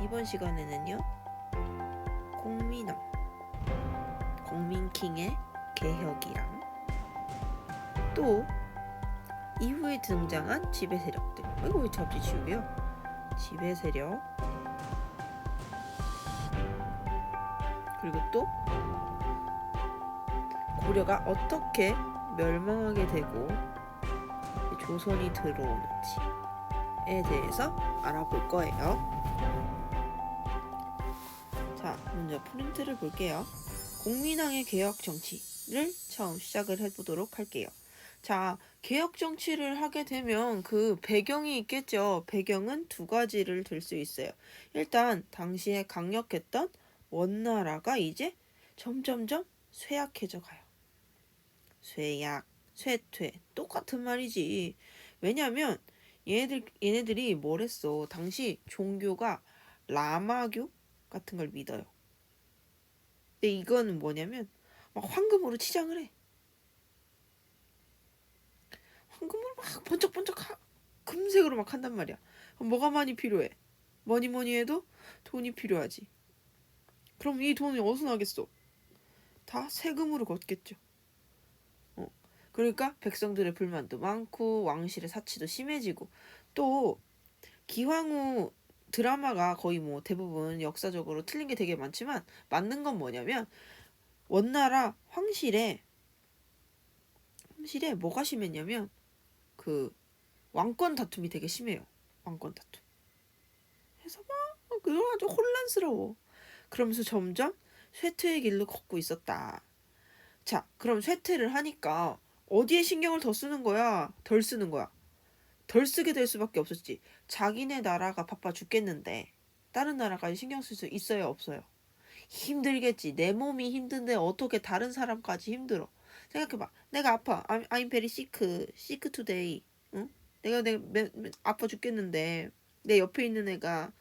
이번 시간에는요, 공민왕, 공민킹의 개혁이랑 또 이후에 등장한 지배 세력들. 이거 왜 잡지 지우개요? 지배 세력, 그리고 또 고려가 어떻게 멸망하게 되고 조선이 들어오는지에 대해서 알아볼 거예요. 자, 먼저 프린트를 볼게요. 공민왕의 개혁 정치를 처음 시작을 해보도록 할게요. 자, 개혁 정치를 하게 되면 그 배경이 있겠죠. 배경은 두 가지를 들 수 있어요. 일단 당시에 강력했던 원나라가 이제 점점점 쇠약해져 가요. 쇠약, 쇠퇴, 똑같은 말이지. 왜냐면 얘네들이 뭘 했어. 당시 종교가 라마교 같은 걸 믿어요. 근데 이거는 뭐냐면 막 황금으로 치장을 해. 황금으로 막 번쩍번쩍 금색으로 막 한단 말이야. 그럼 뭐가 많이 필요해? 뭐니 해도 돈이 필요하지. 그럼 이 돈이 어디서 나겠어? 다 세금으로 걷겠죠. 그러니까 백성들의 불만도 많고 왕실의 사치도 심해지고, 또 기황후 드라마가 거의 뭐 대부분 역사적으로 틀린 게 되게 많지만 맞는 건 뭐냐면 원나라 황실에 뭐가 심했냐면 그 왕권 다툼이 되게 심해요. 왕권 다툼. 그래서 막 그래가지고 혼란스러워. 그러면서 점점 쇠퇴의 길로 걷고 있었다. 자, 그럼 쇠퇴를 하니까 어디에 신경을 더 쓰는 거야? 덜 쓰는 거야? 덜 쓰게 될 수밖에 없었지. 자기네 나라가 바빠 죽겠는데 다른 나라까지 신경 쓸 수 있어요, 없어요? 힘들겠지. 내 몸이 힘든데 어떻게 다른 사람까지 힘들어? 생각해봐. 내가 아파. I'm very sick today. 응? 내가 아파 죽겠는데 내 옆에 있는 애가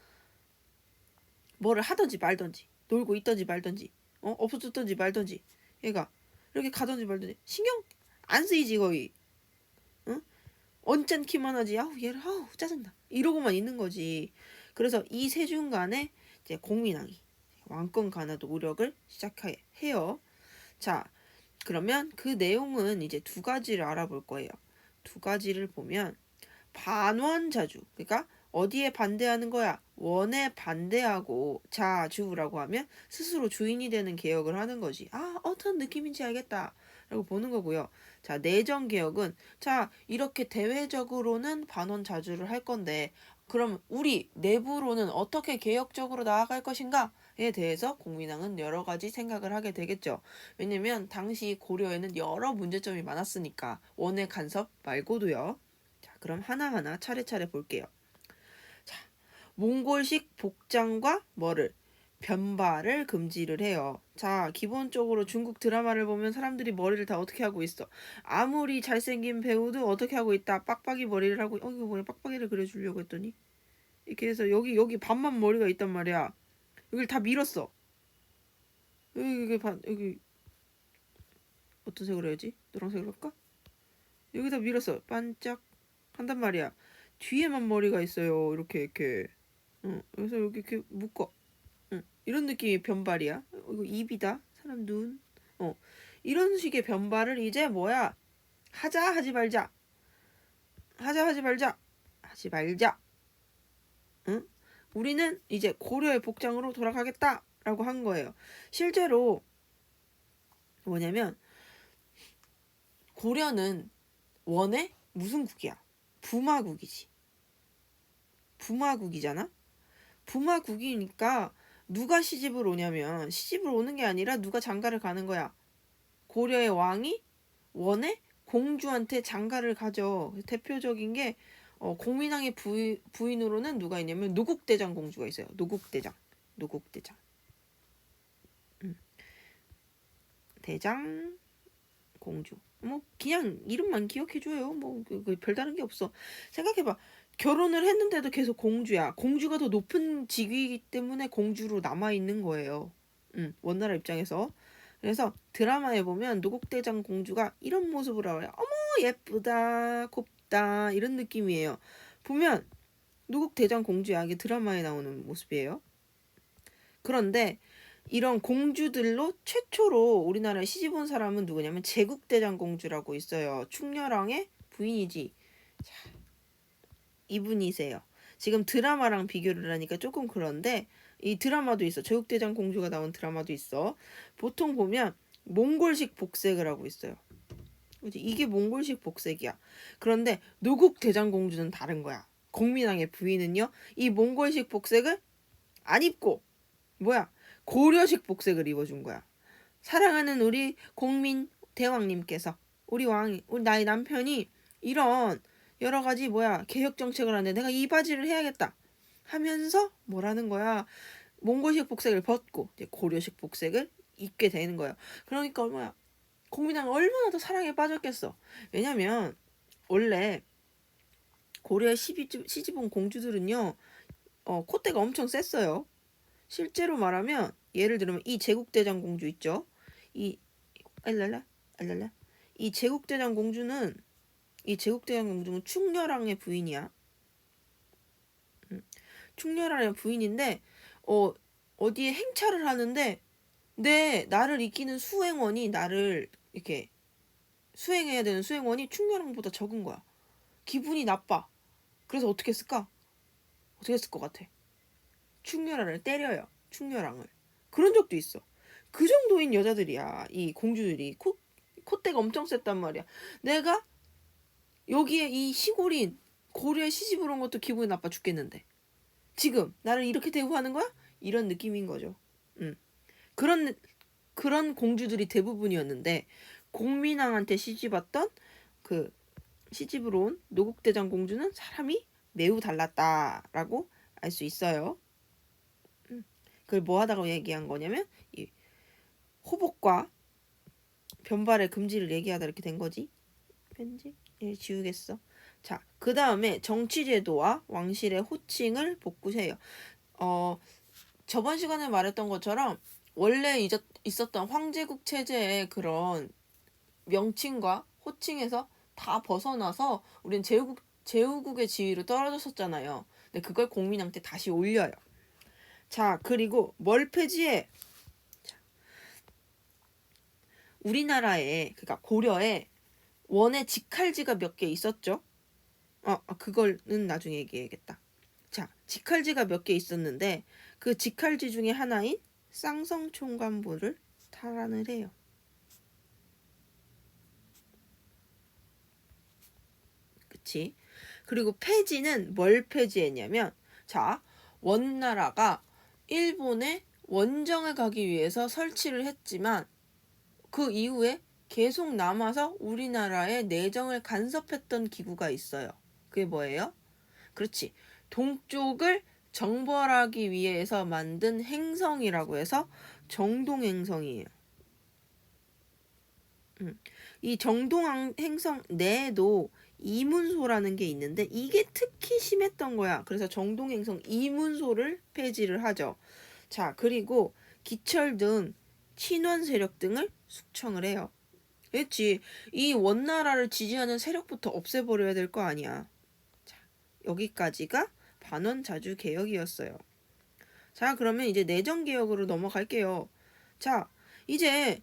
뭐를 하든지 말든지 놀고 있든지 말든지 없어졌든지 말든지 얘가 이렇게 가든지 말든지 신경 안 쓰이지 거의. 응? 언짢기만 하지. 아우 얘를 아우 짜증나 이러고만 있는 거지. 그래서 이 세중간에 이제 공민왕이 왕권 간화 노력을 시작해요. 자, 그러면 그 내용은 이제 두 가지를 알아볼 거예요. 두 가지를 보면 반원자주, 그러니까 어디에 반대하는 거야? 원에 반대하고 자주라고 하면 스스로 주인이 되는 개혁을 하는 거지. 아, 어떤 느낌인지 알겠다 라고 보는 거고요. 자, 내정 개혁은 자, 이렇게 대외적으로는 반원자주를 할 건데 그럼 우리 내부로는 어떻게 개혁적으로 나아갈 것인가에 대해서 공민왕은 여러 가지 생각을 하게 되겠죠. 왜냐면 당시 고려에는 여러 문제점이 많았으니까 원의 간섭 말고도요. 자, 그럼 하나하나 차례차례 볼게요. 자, 몽골식 복장과 뭐를? 변발을 금지를 해요. 자, 기본적으로 중국 드라마를 보면 사람들이 머리를 다 어떻게 하고 있어? 아무리 잘생긴 배우도 어떻게 하고 있다? 빡빡이 머리를 하고, 이거 뭐야? 빡빡이를 그려주려고 했더니 이렇게 해서 여기 반만 머리가 있단 말이야. 여기를 다 밀었어. 여기 어떤 색으로 해야지? 노란색으로 할까? 여기다 밀었어. 반짝 한단 말이야. 뒤에만 머리가 있어요. 이렇게. 그래서 여기 이렇게 묶어. 이런 느낌의 변발이야. 이거 입이다. 사람 눈. 이런 식의 변발을 이제 뭐야? 하자 하지 말자. 하자 하지 말자. 하지 말자. 응? 우리는 이제 고려의 복장으로 돌아가겠다라고 한 거예요. 실제로 뭐냐면 고려는 원의 무슨 국이야? 부마국이지. 부마국이잖아. 부마국이니까 누가 시집을 오냐면 시집을 오는 게 아니라 누가 장가를 가는 거야. 고려의 왕이 원의 공주한테 장가를 가져. 대표적인 게 공민왕의 부인으로는 누가 있냐면 노국대장 공주가 있어요. 노국대장. 대장 공주. 뭐 그냥 이름만 기억해줘요. 뭐 별다른 게 없어. 생각해봐. 결혼을 했는데도 계속 공주야. 공주가 더 높은 직위이기 때문에 공주로 남아있는 거예요. 원나라 입장에서. 그래서 드라마에 보면 노국대장 공주가 이런 모습으로 나와요. 어머 예쁘다 곱다 이런 느낌이에요. 보면 노국대장 공주야. 이게 드라마에 나오는 모습이에요. 그런데 이런 공주들로 최초로 우리나라에 시집 온 사람은 누구냐면 제국대장공주라고 있어요. 충렬왕의 부인이지. 자, 이분이세요. 지금 드라마랑 비교를 하니까 조금 그런데 이 드라마도 있어. 제국대장공주가 나온 드라마도 있어. 보통 보면 몽골식 복색을 하고 있어요. 그치? 이게 몽골식 복색이야. 그런데 노국대장공주는 다른 거야. 공민왕의 부인은요, 이 몽골식 복색을 안 입고 뭐야? 고려식 복색을 입어준 거야. 사랑하는 우리 공민 대왕님께서 우리 나의 남편이 이런 여러 가지 개혁 정책을 하는데 내가 이 바지를 해야겠다 하면서 뭐라는 거야? 몽골식 복색을 벗고 이제 고려식 복색을 입게 되는 거예요. 그러니까 공민왕 얼마나 더 사랑에 빠졌겠어. 왜냐면 원래 고려의 시집 온 공주들은요, 콧대가 엄청 셌어요. 실제로 말하면 예를 들면 이 제국대장 공주 있죠. 이 알랄라 알랄라 이 제국대장 공주는 충렬왕의 부인이야. 충렬왕의 부인인데 어디에 행차를 하는데 나를 이기는 수행원이 나를 이렇게 수행해야 되는 수행원이 충렬왕보다 적은 거야. 기분이 나빠. 그래서 어떻게 했을까? 어떻게 했을 것 같아? 충렬왕을 때려요. 충렬왕을. 그런 적도 있어. 그 정도인 여자들이야. 이 공주들이 콧대가 엄청 셌단 말이야. 내가 여기에 이 시골인 고려에 시집을 온 것도 기분이 나빠 죽겠는데 지금 나를 이렇게 대우하는 거야? 이런 느낌인 거죠. 그런 공주들이 대부분이었는데 공민왕한테 시집왔던 그 시집으로 온 노국대장 공주는 사람이 매우 달랐다라고 알 수 있어요. 그걸 뭐 하다가 얘기한 거냐면 이 호복과 변발의 금지를 얘기하다 이렇게 된 거지. 편집? 예, 지우겠어. 자, 그 다음에 정치제도와 왕실의 호칭을 복구해요. 저번 시간에 말했던 것처럼 원래 있었던 황제국 체제의 그런 명칭과 호칭에서 다 벗어나서 우린 제후국의 지위로 떨어졌었잖아요. 근데 그걸 공민한테 다시 올려요. 자, 그리고 뭘 폐지해? 우리나라에, 그러니까 고려에 원의 직할지가 몇 개 있었죠? 그거는 나중에 얘기해야겠다. 자, 직할지가 몇 개 있었는데 그 직할지 중에 하나인 쌍성총관부를 탈환을 해요. 그치? 그리고 폐지는 뭘 폐지했냐면, 자, 원나라가 일본에 원정을 가기 위해서 설치를 했지만 그 이후에 계속 남아서 우리나라의 내정을 간섭했던 기구가 있어요. 그게 뭐예요? 그렇지. 동쪽을 정벌하기 위해서 만든 행성이라고 해서 정동행성이에요. 이 정동행성 내에도 이문소라는 게 있는데 이게 특히 심했던 거야. 그래서 정동행성 이문소를 폐지를 하죠. 자, 그리고 기철 등 친원 세력 등을 숙청을 해요. 그렇지. 이 원나라를 지지하는 세력부터 없애버려야 될 거 아니야. 자, 여기까지가 반원자주 개혁이었어요. 자, 그러면 이제 내정 개혁으로 넘어갈게요. 자, 이제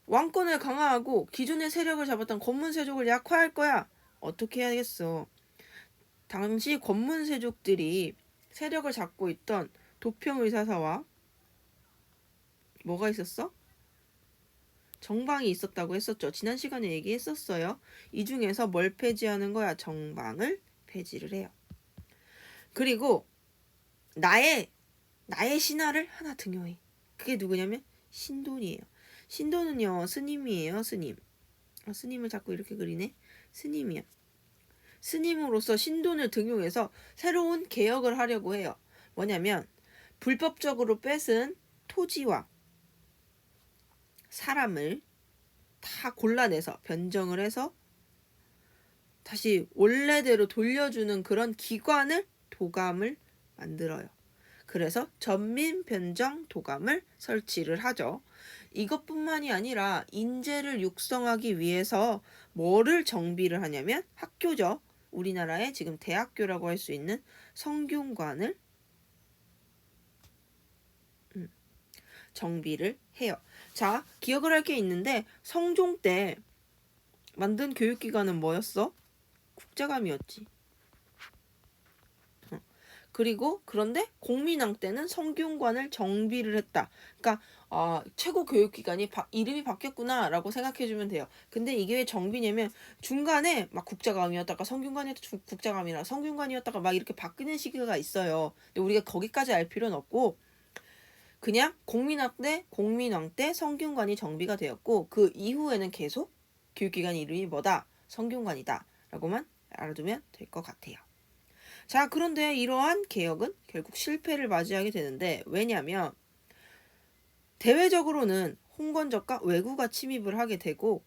왕권을 강화하고 기존의 세력을 잡았던 권문세족을 약화할 거야. 어떻게 해야겠어? 당시 권문세족들이 세력을 잡고 있던 도평의사사와 뭐가 있었어? 정방이 있었다고 했었죠. 지난 시간에 얘기했었어요. 이 중에서 뭘 폐지하는 거야? 정방을 폐지를 해요. 그리고 나의 신하를 하나 등용해. 그게 누구냐면 신돈이에요. 신돈은요, 스님이에요. 스님. 스님을 자꾸 이렇게 그리네. 스님이야. 스님으로서 신돈을 등용해서 새로운 개혁을 하려고 해요. 뭐냐면 불법적으로 뺏은 토지와 사람을 다 골라내서 변정을 해서 다시 원래대로 돌려주는 그런 기관을 도감을 만들어요. 그래서 전민변정도감을 설치를 하죠. 이것뿐만이 아니라 인재를 육성하기 위해서 뭐를 정비를 하냐면 학교죠. 우리나라의 지금 대학교라고 할 수 있는 성균관을 정비를 해요. 자, 기억을 할 게 있는데 성종 때 만든 교육기관은 뭐였어? 국자감이었지. 그리고 그런데 공민왕 때는 성균관을 정비를 했다. 그러니까 최고 교육기관이 이름이 바뀌었구나라고 생각해주면 돼요. 근데 이게 왜 정비냐면 중간에 막 국자감이었다가 성균관이었다가 국자감이라 성균관이었다가 막 이렇게 바뀌는 시기가 있어요. 근데 우리가 거기까지 알 필요는 없고 그냥 공민왕 때 성균관이 정비가 되었고 그 이후에는 계속 교육기관 이름이 뭐다? 성균관이다 라고만 알아두면 될 것 같아요. 자, 그런데 이러한 개혁은 결국 실패를 맞이하게 되는데 왜냐하면 대외적으로는 홍건적과 왜구가 침입을 하게 되고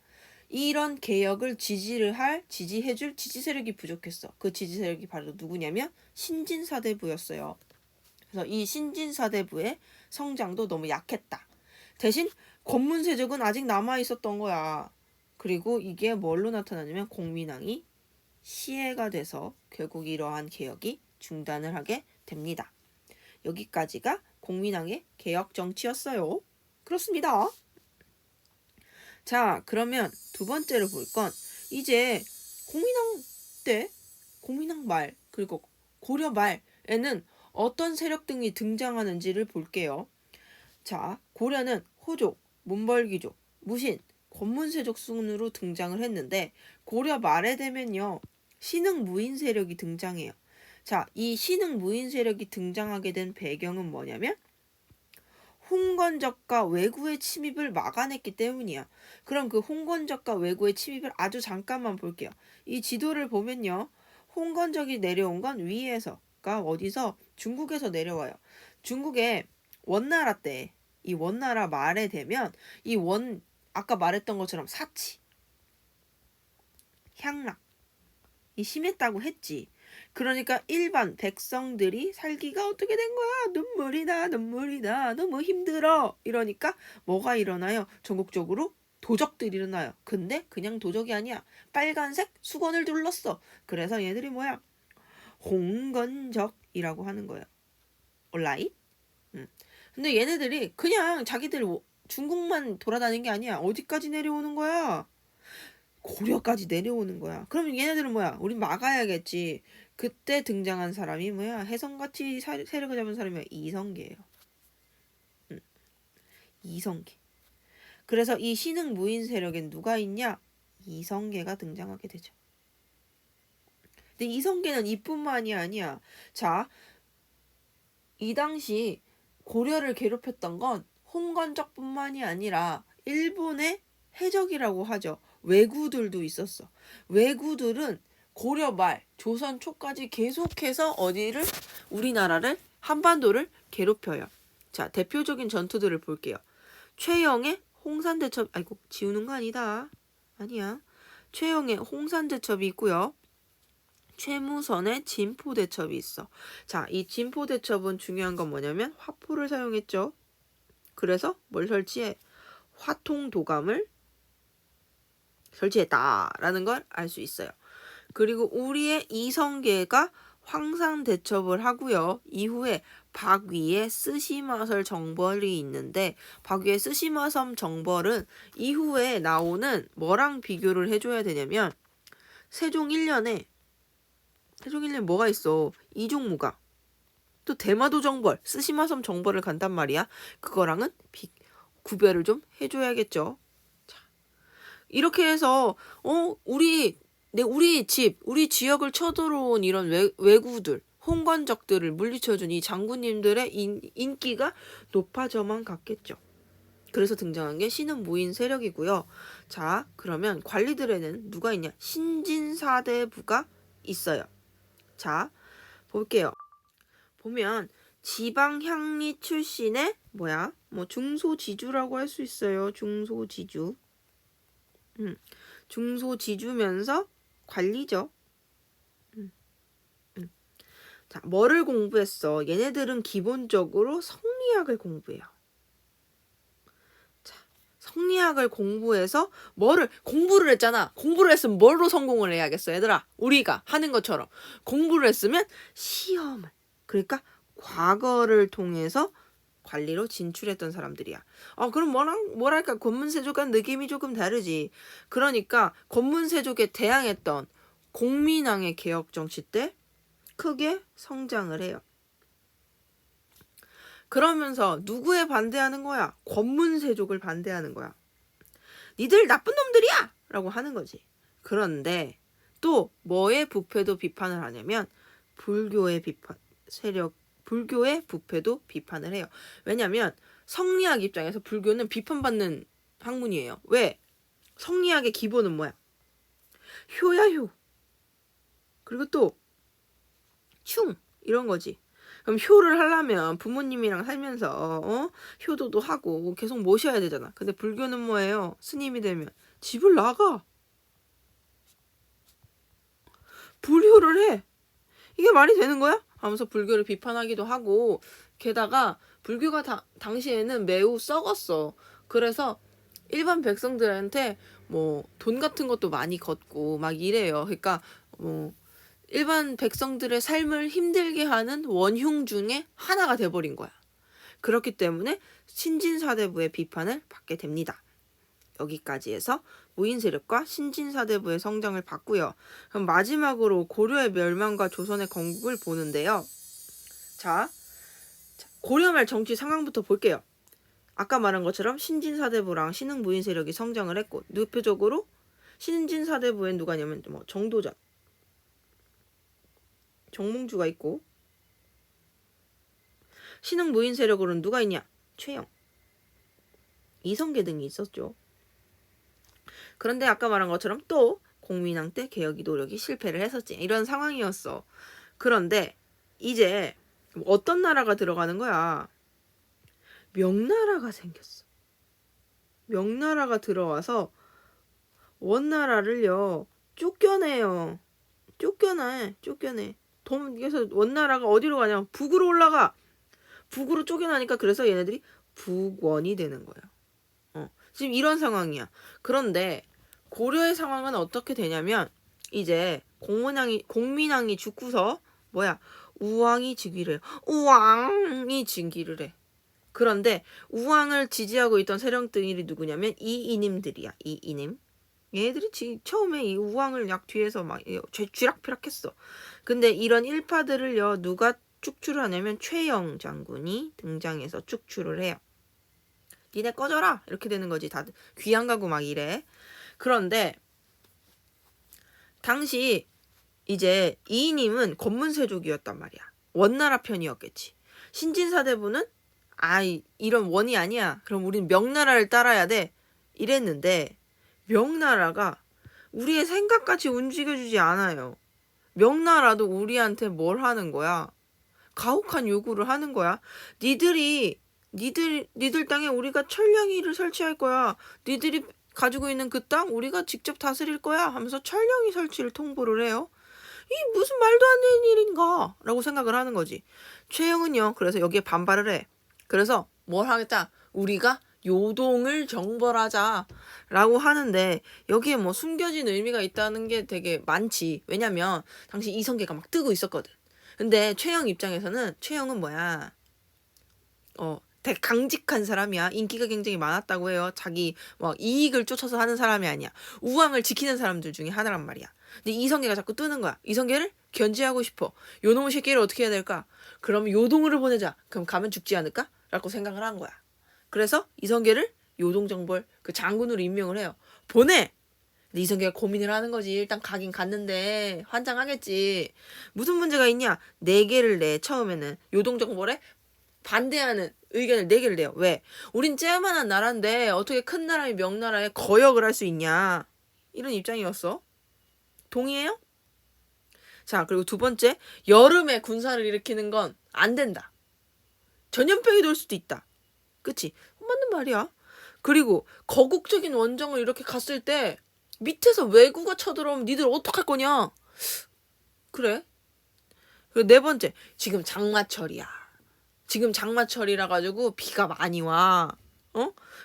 이런 개혁을 지지해줄 지지 세력이 부족했어. 그 지지 세력이 바로 누구냐면 신진사대부였어요. 그래서 이 신진사대부의 성장도 너무 약했다. 대신 권문세족은 아직 남아있었던 거야. 그리고 이게 뭘로 나타나냐면 공민왕이 시해가 돼서 결국 이러한 개혁이 중단을 하게 됩니다. 여기까지가 공민왕의 개혁 정치였어요. 그렇습니다. 자, 그러면 두 번째로 볼 건 이제 공민왕 때, 공민왕 말, 그리고 고려 말에는 어떤 세력 등이 등장하는지를 볼게요. 자, 고려는 호족, 문벌귀족, 무신, 권문세족 순으로 등장을 했는데 고려 말에 되면요. 신흥 무인 세력이 등장해요. 자, 이 신흥 무인 세력이 등장하게 된 배경은 뭐냐면 홍건적과 왜구의 침입을 막아냈기 때문이야. 그럼 그 홍건적과 왜구의 침입을 아주 잠깐만 볼게요. 이 지도를 보면요. 홍건적이 내려온 건 위에서가 어디서? 중국에서 내려와요. 중국의 원나라 때 이 원나라 말에 되면 아까 말했던 것처럼 사치, 향락 이 심했다고 했지. 그러니까 일반 백성들이 살기가 어떻게 된 거야? 눈물이 나 너무 힘들어. 이러니까 뭐가 일어나요? 전국적으로 도적들이 일어나요. 근데 그냥 도적이 아니야. 빨간색 수건을 둘렀어. 그래서 얘들이 뭐야? 홍건적이라고 하는 거예요. 온라인? 근데 얘네들이 그냥 자기들 중국만 돌아다니는 게 아니야. 어디까지 내려오는 거야? 고려까지 내려오는 거야. 그러면 얘네들은 뭐야? 우린 막아야겠지. 그때 등장한 사람이 뭐야? 혜성같이 세력을 잡은 사람이 이성계예요. 이성계. 그래서 이 신흥 무인 세력엔 누가 있냐? 이성계가 등장하게 되죠. 근데 이성계는 이뿐만이 아니야. 자, 이 당시 고려를 괴롭혔던 건 홍건적뿐만이 아니라 일본의 해적이라고 하죠. 왜구들도 있었어. 왜구들은 고려 말, 조선 초까지 계속해서 우리나라를 한반도를 괴롭혀요. 자, 대표적인 전투들을 볼게요. 최영의 홍산대첩, 아이고 지우는 거 아니다. 아니야. 최영의 홍산대첩이 있고요. 최무선의 진포대첩이 있어. 자, 이 진포대첩은 중요한 건 뭐냐면 화포를 사용했죠. 그래서 뭘 설치해? 화통도감을 설치했다라는 걸 알 수 있어요. 그리고 우리의 이성계가 황산대첩을 하고요. 이후에 박위의 쓰시마설 정벌이 있는데 박위의 쓰시마섬 정벌은 이후에 나오는 뭐랑 비교를 해줘야 되냐면 세종 1년에 뭐가 있어? 이종무가 또 대마도 정벌, 쓰시마섬 정벌을 간단 말이야. 그거랑은 구별을 좀 해줘야겠죠. 자, 이렇게 해서 우리 지역을 쳐들어온 이런 왜구들, 홍건적들을 물리쳐준 이 장군님들의 인기가 높아져만 갔겠죠. 그래서 등장한 게 신흥 무인 세력이고요. 자, 그러면 관리들에는 누가 있냐? 신진사대부가 있어요. 자, 볼게요. 보면 지방향리 출신의 중소지주라고 할 수 있어요. 중소지주. 중소지주면서 관리죠. 자, 뭐를 공부했어? 얘네들은 기본적으로 성리학을 공부해요. 자, 성리학을 공부해서 공부를 했잖아. 공부를 했으면 뭘로 성공을 해야겠어, 얘들아? 우리가 하는 것처럼 공부를 했으면 시험을, 그러니까 과거를 통해서 관리로 진출했던 사람들이야. 그럼 뭐랄까 권문세족과는 느낌이 조금 다르지. 그러니까 권문세족에 대항했던 공민왕의 개혁 정치 때 크게 성장을 해요. 그러면서 누구에 반대하는 거야? 권문세족을 반대하는 거야. 니들 나쁜 놈들이야! 라고 하는 거지. 그런데 또 뭐의 부패도 비판을 하냐면 불교의 부패도 비판을 해요. 왜냐면 성리학 입장에서 불교는 비판받는 학문이에요. 왜? 성리학의 기본은 뭐야? 효야 효. 그리고 또 충 이런 거지. 그럼 효를 하려면 부모님이랑 살면서 효도도 하고 계속 모셔야 되잖아. 근데 불교는 뭐예요? 스님이 되면 집을 나가. 불효를 해. 이게 말이 되는 거야? 하면서 불교를 비판하기도 하고, 게다가 불교가 당시에는 매우 썩었어. 그래서 일반 백성들한테 뭐 돈 같은 것도 많이 걷고 막 이래요. 그러니까 뭐 일반 백성들의 삶을 힘들게 하는 원흉 중에 하나가 돼버린 거야. 그렇기 때문에 신진사대부의 비판을 받게 됩니다. 여기까지 해서 무인세력과 신진사대부의 성장을 봤고요. 그럼 마지막으로 고려의 멸망과 조선의 건국을 보는데요. 자, 고려 말 정치 상황부터 볼게요. 아까 말한 것처럼 신진사대부랑 신흥무인세력이 성장을 했고, 대표적으로 신진사대부엔 누가 있냐면 정도전, 정몽주가 있고, 신흥무인세력으로는 누가 있냐? 최영, 이성계 등이 있었죠. 그런데 아까 말한 것처럼 또 공민왕 때 개혁이 노력이 실패를 했었지. 이런 상황이었어. 그런데 이제 어떤 나라가 들어가는 거야? 명나라가 생겼어. 명나라가 들어와서 원나라를요 쫓겨내. 그래서 원나라가 어디로 가냐? 북으로 올라가. 북으로 쫓겨나니까 그래서 얘네들이 북원이 되는 거예요. 지금 이런 상황이야. 그런데 고려의 상황은 어떻게 되냐면 이제 공민왕이 죽고서 우왕이 즉위를 해. 그런데 우왕을 지지하고 있던 세력들이 누구냐면 이이님들이야. 이이님. 얘네들이 처음에 이 우왕을 약 뒤에서 막 쥐락펴락했어. 근데 이런 일파들을요 누가 축출을 하냐면 최영 장군이 등장해서 축출을 해요. 니네 꺼져라 이렇게 되는 거지. 다들 귀양 가고 막 이래. 그런데 당시 이제 이이님은 권문세족이었단 말이야. 원나라 편이었겠지. 신진사대부는 이런 원이 아니야. 그럼 우린 명나라를 따라야 돼. 이랬는데 명나라가 우리의 생각같이 움직여주지 않아요. 명나라도 우리한테 뭘 하는 거야? 가혹한 요구를 하는 거야. 니들 땅에 우리가 천령이를 설치할 거야. 니들이 가지고 있는 그 땅 우리가 직접 다스릴 거야 하면서 천령이 설치를 통보를 해요. 이 무슨 말도 안 되는 일인가 라고 생각을 하는 거지. 최영은요 그래서 여기에 반발을 해. 그래서 뭘 하겠다? 우리가 요동을 정벌하자 라고 하는데 여기에 뭐 숨겨진 의미가 있다는 게 되게 많지. 왜냐면 당시 이성계가 막 뜨고 있었거든. 근데 최영 입장에서는 최영은 되게 강직한 사람이야. 인기가 굉장히 많았다고 해요. 자기 이익을 쫓아서 하는 사람이 아니야. 우왕을 지키는 사람들 중에 하나란 말이야. 근데 이성계가 자꾸 뜨는 거야. 이성계를 견제하고 싶어. 요놈의 새끼를 어떻게 해야 될까? 그럼 요동을 보내자. 그럼 가면 죽지 않을까? 라고 생각을 한 거야. 그래서 이성계를 요동정벌 그 장군으로 임명을 해요. 보내! 근데 이성계가 고민을 하는 거지. 일단 가긴 갔는데 환장하겠지. 무슨 문제가 있냐? 4개를 내. 처음에는 요동정벌에 반대하는 의견을 4개를 내요. 왜? 우린 쬐만한 나라인데 어떻게 큰 나라인 명나라에 거역을 할 수 있냐? 이런 입장이었어. 동의해요? 자, 그리고 두 번째, 여름에 군사를 일으키는 건 안 된다. 전염병이 돌 수도 있다. 그치? 맞는 말이야. 그리고 거국적인 원정을 이렇게 갔을 때 밑에서 왜구가 쳐들어오면 니들 어떡할 거냐? 그래. 그리고 4번째, 지금 장마철이야. 지금 장마철이라 가지고 비가 많이 와.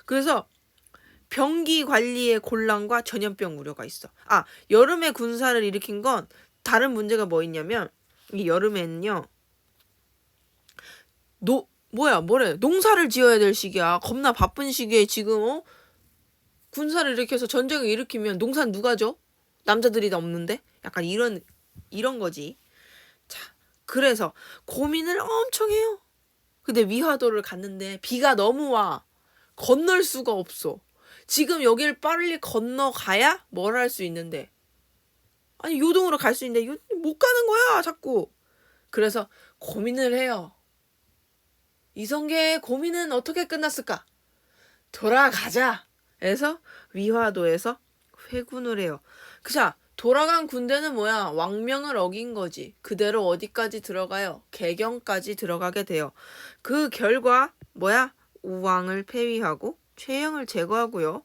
그래서 병기 관리의 곤란과 전염병 우려가 있어. 여름에 군사를 일으킨 건 다른 문제가 뭐 있냐면 이 여름에는요 뭐래? 농사를 지어야 될 시기야. 겁나 바쁜 시기에 지금 군사를 일으켜서 전쟁을 일으키면 농사는 누가 져? 남자들이 다 없는데? 약간 이런 거지. 자, 그래서 고민을 엄청 해요. 근데 위화도를 갔는데 비가 너무 와. 건널 수가 없어. 지금 여길 빨리 건너가야 뭘 할 수 있는데. 아니 요동으로 갈 수 있는데 못 가는 거야 자꾸. 그래서 고민을 해요. 이성계의 고민은 어떻게 끝났을까? 돌아가자. 해서 위화도에서 회군을 해요. 그자 돌아간 군대는 뭐야? 왕명을 어긴 거지. 그대로 어디까지 들어가요? 개경까지 들어가게 돼요. 그 결과 뭐야? 우왕을 폐위하고 최영을 제거하고요.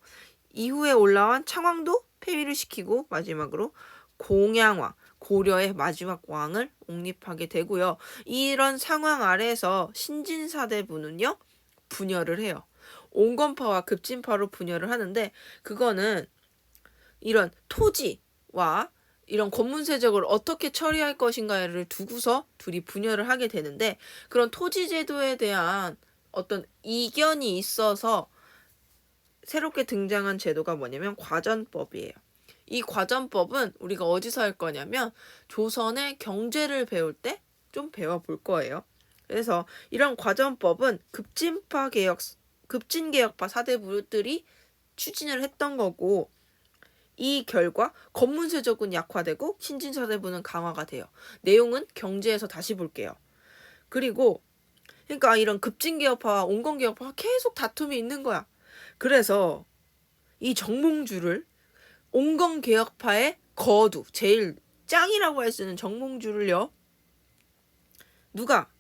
이후에 올라온 창왕도 폐위를 시키고 마지막으로 공양왕, 고려의 마지막 왕을 옹립하게 되고요. 이런 상황 아래에서 신진사대부는요. 분열을 해요. 온건파와 급진파로 분열을 하는데 그거는 이런 토지와 이런 권문세적을 어떻게 처리할 것인가를 두고서 둘이 분열을 하게 되는데 그런 토지 제도에 대한 어떤 이견이 있어서 새롭게 등장한 제도가 뭐냐면 과전법이에요. 이 과전법은 우리가 어디서 할 거냐면 조선의 경제를 배울 때 좀 배워볼 거예요. 그래서 이런 과전법은 급진개혁파 사대부들이 추진을 했던 거고 이 결과 권문세적은 약화되고 신진사대부는 강화가 돼요. 내용은 경제에서 다시 볼게요. 그리고 그러니까 이런 급진개혁파와 온건개혁파가 계속 다툼이 있는 거야. 그래서 이 정몽주를 온건개혁파의 거두, 제일 짱이라고 할 수 있는 정몽주를요. 누가?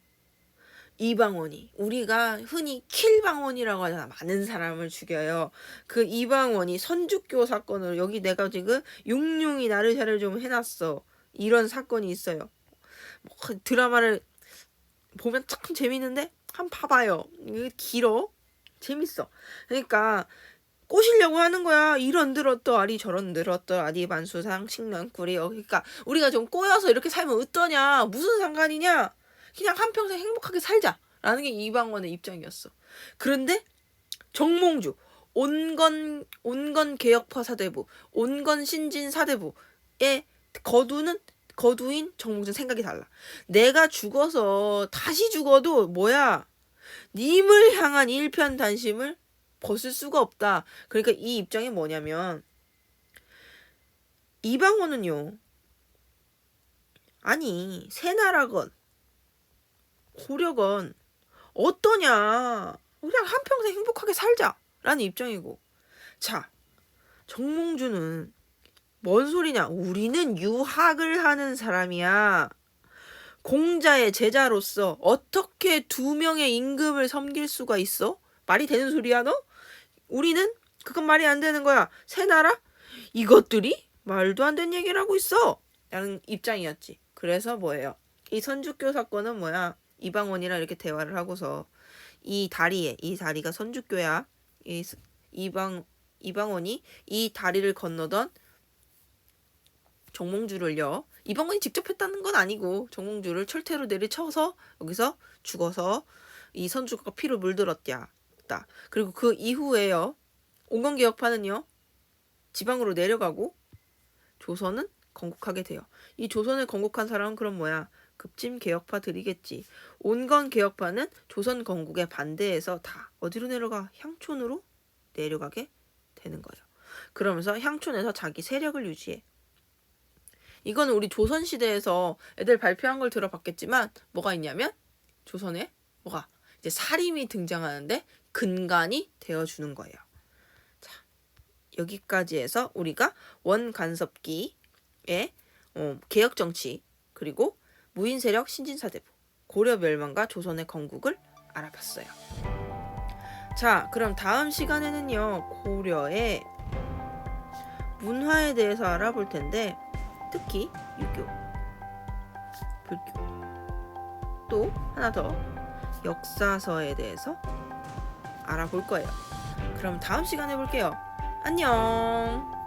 이방원이. 우리가 흔히 킬방원이라고 하잖아. 많은 사람을 죽여요. 그 이방원이 선주교 사건으로 여기 내가 지금 용룡이 나르샤를 좀 해놨어. 이런 사건이 있어요. 뭐 드라마를 보면 참 재밌는데 한번 봐봐요. 이게 길어. 재밌어. 그러니까 꼬시려고 하는 거야. 이런 들었더 아리 저런 들었더 아리 반수상 식량꾸리. 그러니까 우리가 좀 꼬여서 이렇게 살면 어떠냐. 무슨 상관이냐. 그냥 한평생 행복하게 살자라는 게 이방원의 입장이었어. 그런데 정몽주 온건 개혁파 사대부, 온건 신진 사대부의 거두인 정몽주는 생각이 달라. 내가 죽어서 다시 죽어도 뭐야? 님을 향한 일편단심을 벗을 수가 없다. 그러니까 이 입장이 뭐냐면 이방원은요. 아니 새나라건 고려건 어떠냐. 그냥 한평생 행복하게 살자라는 입장이고 자 정몽주는 뭔 소리냐. 우리는 유학을 하는 사람이야. 공자의 제자로서 어떻게 2명의 임금을 섬길 수가 있어? 말이 되는 소리야 너? 우리는 그건 말이 안 되는 거야. 새나라? 이것들이 말도 안 되는 얘기를 하고 있어. 라는 입장이었지. 그래서 뭐예요? 이 선주교 사건은 뭐야? 이방원이랑 이렇게 대화를 하고서 이 다리가 선주교야. 이방원이 이 다리를 건너던 정몽주를요. 이방원이 직접 했다는 건 아니고 정몽주를 철퇴로 내리쳐서 여기서 죽어서 이 선주교가 피로 물들었다. 그리고 그 이후에요. 온건개혁파는요. 지방으로 내려가고 조선은 건국하게 돼요. 이 조선을 건국한 사람은 그럼 뭐야? 급진개혁파들이겠지. 온건개혁파는 조선 건국에 반대해서 다 어디로 내려가? 향촌으로 내려가게 되는 거예요. 그러면서 향촌에서 자기 세력을 유지해. 이거는 우리 조선시대에서 애들 발표한 걸 들어봤겠지만 뭐가 있냐면 조선에 뭐가 이제 사림이 등장하는데 근간이 되어주는 거예요. 자, 여기까지 해서 우리가 원간섭기의 개혁정치 그리고 무인세력 신진사대부 고려 멸망과 조선의 건국을 알아봤어요. 자, 그럼 다음 시간에는요. 고려의 문화에 대해서 알아볼 텐데 특히 유교, 불교 또 하나 더 역사서에 대해서 알아볼 거예요. 그럼 다음 시간에 볼게요. 안녕.